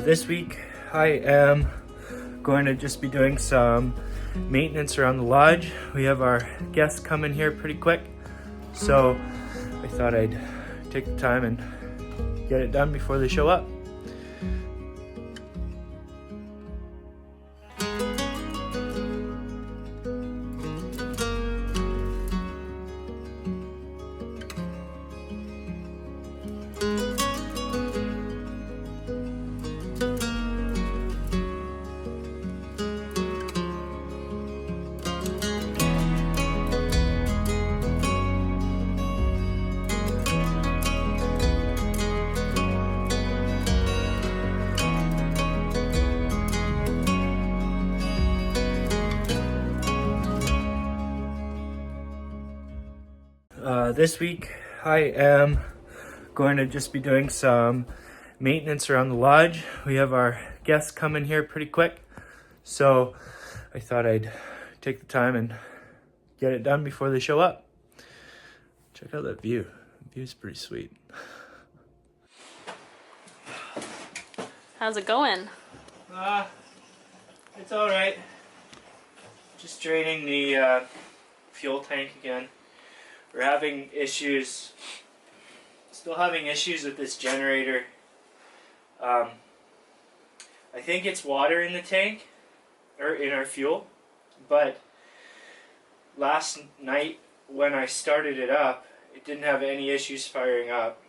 This week I am going to just be doing some maintenance around the lodge. We have our guests coming here pretty quick, so I thought I'd take the time and get it done before they show up. This week I am going to just be doing some maintenance around the lodge. We have our guests coming here pretty quick, so I thought I'd take the time and get it done before they show up. Check out that view. The view's pretty sweet. How's it going? It's all right. Just draining the fuel tank again. We're having issues, still having issues with this generator. I think it's water in the tank, or in our fuel, but last night when I started it up, it didn't have any issues firing up,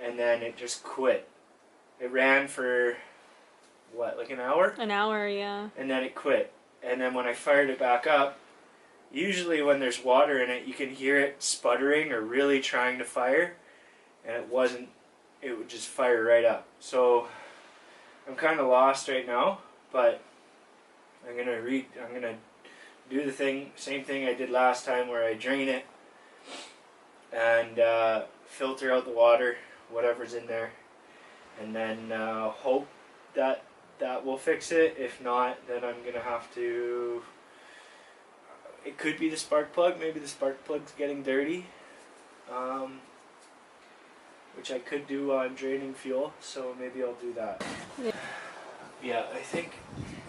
and then it just quit. It ran for, what, like an hour? An hour, yeah. And then it quit. And then when I fired it back up, usually when there's water in it, you can hear it sputtering or really trying to fire, and it wasn't. It would just fire right up. So I'm kind of lost right now, but I'm gonna do the same thing I did last time, where I drain it and filter out the water, whatever's in there, and then hope that will fix it. If not, then I'm gonna have to. It could be the spark plug. Maybe the spark plug's getting dirty, which I could do while I'm draining fuel, so maybe I'll do that. Yeah, I think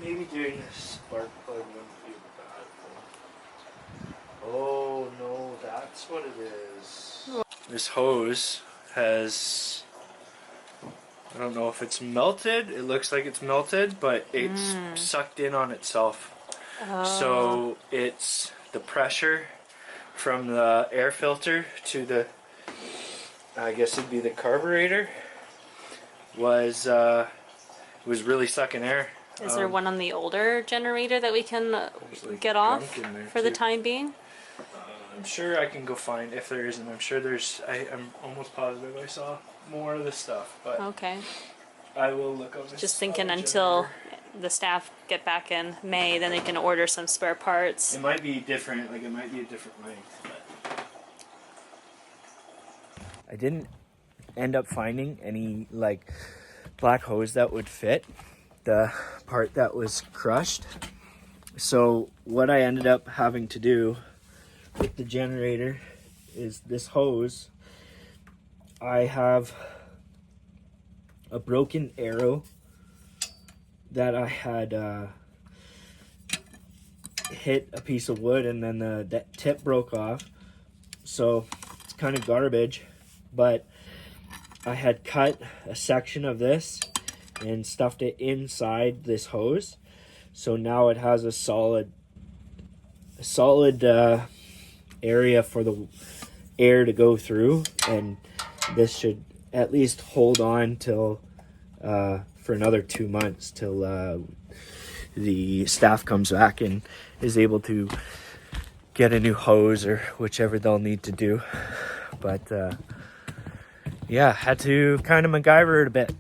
maybe doing the spark plug wouldn't be bad. Oh no, that's what it is. This hose has, I don't know if it's melted. It looks like it's melted, but it's sucked in on itself. So it's the pressure from the air filter to the, I guess it'd be the carburetor, was really sucking air. Is there one on the older generator that we can get off for the time being? I'm sure I can go find, if there isn't. I'm sure there's, I'm almost positive I saw more of this stuff, but Okay. I will look on this. Just thinking other until generator. the staff get back in May, then they can order some spare parts. It might be different, like it might be a different length, but I didn't end up finding any like black hose that would fit the part that was crushed. So what I ended up having to do with the generator is this hose. I have a broken arrow that I had hit a piece of wood, and then that tip broke off, so it's kind of garbage, but I had cut a section of this and stuffed it inside this hose, so now it has a solid area for the air to go through, and this should at least hold on till for another 2 months till the staff comes back and is able to get a new hose or whichever they'll need to do. But yeah, had to kind of MacGyver it a bit.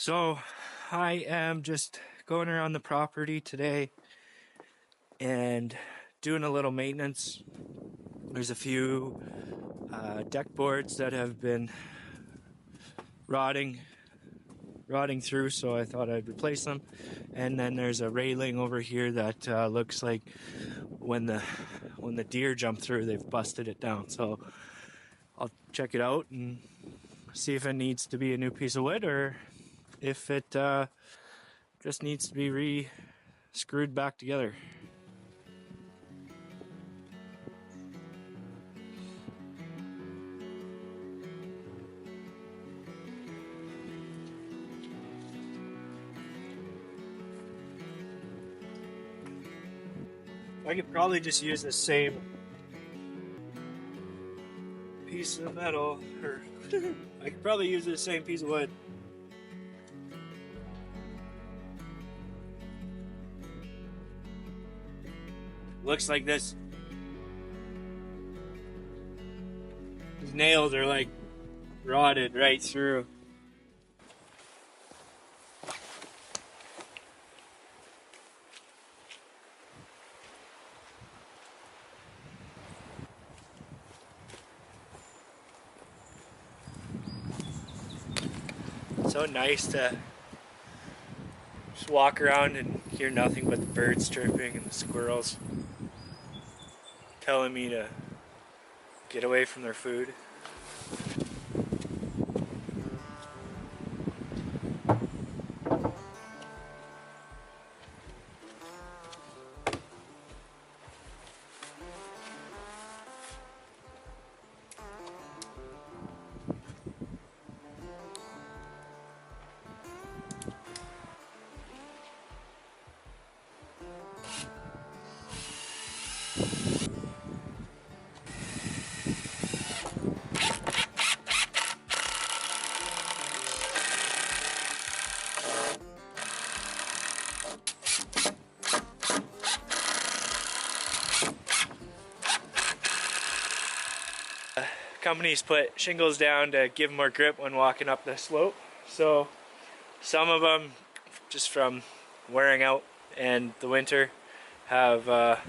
So I am just going around the property today and doing a little maintenance. There's a few deck boards that have been rotting through, so I thought I'd replace them. And then there's a railing over here that looks like when the deer jump through, they've busted it down. So I'll check it out and see if it needs to be a new piece of wood or if it just needs to be re-screwed back together. I could probably just use the same piece of metal, or I could probably use the same piece of wood. Looks like this. These nails are like rotted right through. So nice to just walk around and hear nothing but the birds chirping and the squirrels telling me to get away from their food. Companies put shingles down to give more grip when walking up the slope. So some of them, just from wearing out and the winter, have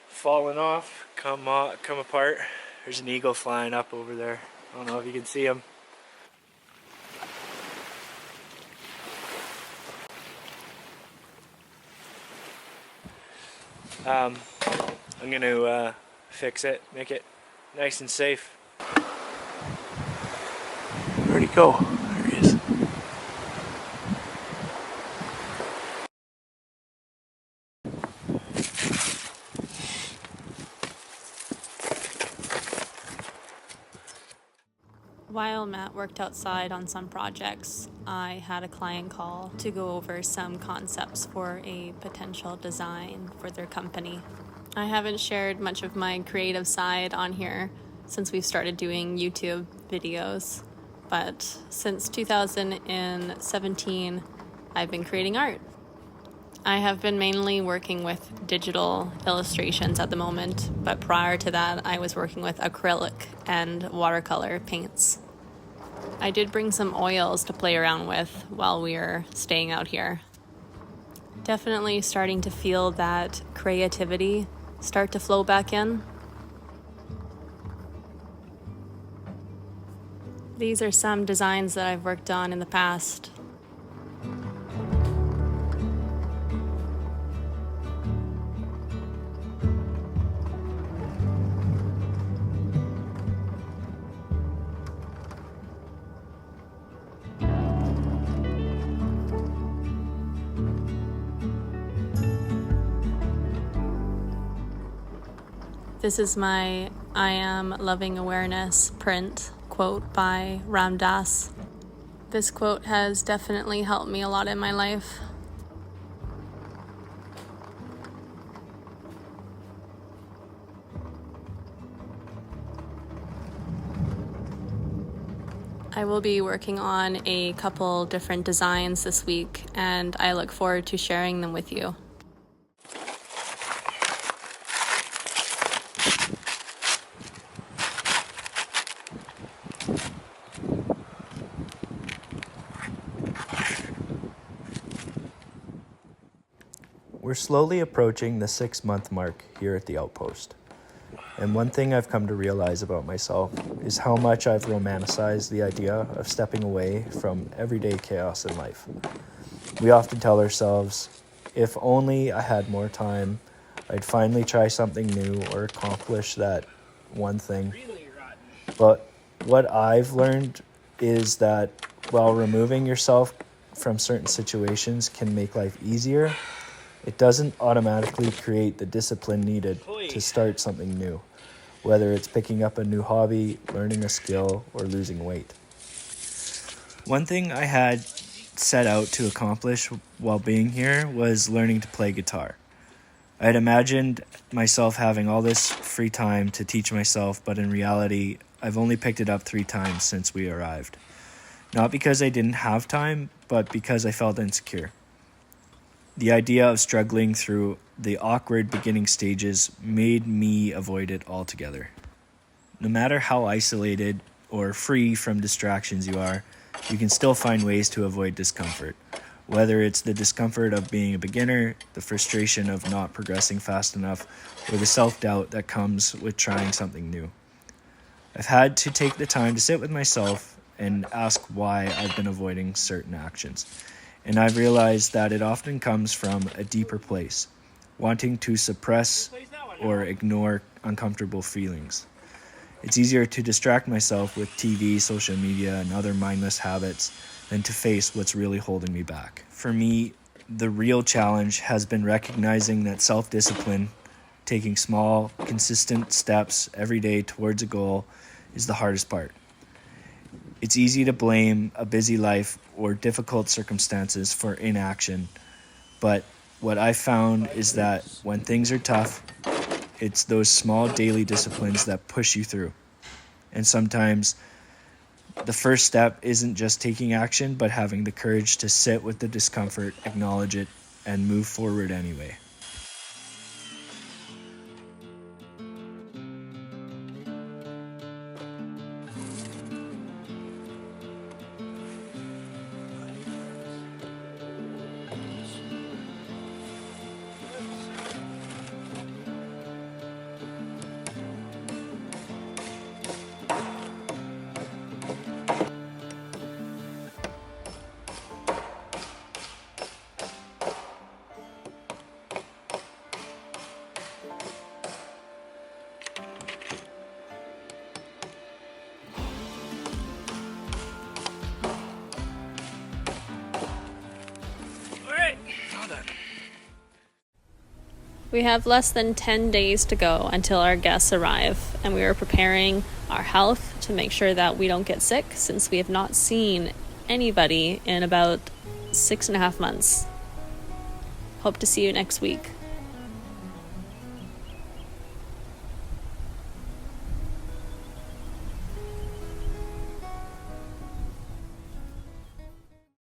fallen off, come apart. There's an eagle flying up over there. I don't know if you can see him. I'm gonna fix it, make it nice and safe. Where'd he go? There he is. While Matt worked outside on some projects, I had a client call to go over some concepts for a potential design for their company. I haven't shared much of my creative side on here since we've started doing YouTube videos, but since 2017, I've been creating art. I have been mainly working with digital illustrations at the moment, but prior to that, I was working with acrylic and watercolor paints. I did bring some oils to play around with while we were staying out here. Definitely starting to feel that creativity start to flow back in. These are some designs that I've worked on in the past. This is my I Am Loving Awareness print quote by Ram Dass. This quote has definitely helped me a lot in my life. I will be working on a couple different designs this week, and I look forward to sharing them with you. slowly approaching the 6-month mark here at the outpost. And one thing I've come to realize about myself is how much I've romanticized the idea of stepping away from everyday chaos in life. We often tell ourselves, if only I had more time, I'd finally try something new or accomplish that one thing. But what I've learned is that while removing yourself from certain situations can make life easier, it doesn't automatically create the discipline needed to start something new, whether it's picking up a new hobby, learning a skill, or losing weight. One thing I had set out to accomplish while being here was learning to play guitar. I had imagined myself having all this free time to teach myself, but in reality, I've only picked it up 3 times since we arrived. Not because I didn't have time, but because I felt insecure. The idea of struggling through the awkward beginning stages made me avoid it altogether. No matter how isolated or free from distractions you are, you can still find ways to avoid discomfort. Whether it's the discomfort of being a beginner, the frustration of not progressing fast enough, or the self-doubt that comes with trying something new. I've had to take the time to sit with myself and ask why I've been avoiding certain actions. And I've realized that it often comes from a deeper place, wanting to suppress or ignore uncomfortable feelings. It's easier to distract myself with TV, social media, and other mindless habits than to face what's really holding me back. For me, the real challenge has been recognizing that self-discipline, taking small, consistent steps every day towards a goal, is the hardest part. It's easy to blame a busy life or difficult circumstances for inaction, but what I found is that when things are tough, it's those small daily disciplines that push you through. And sometimes the first step isn't just taking action, but having the courage to sit with the discomfort, acknowledge it, and move forward anyway. We have less than 10 days to go until our guests arrive, and we are preparing our health to make sure that we don't get sick, since we have not seen anybody in about 6.5 months. Hope to see you next week.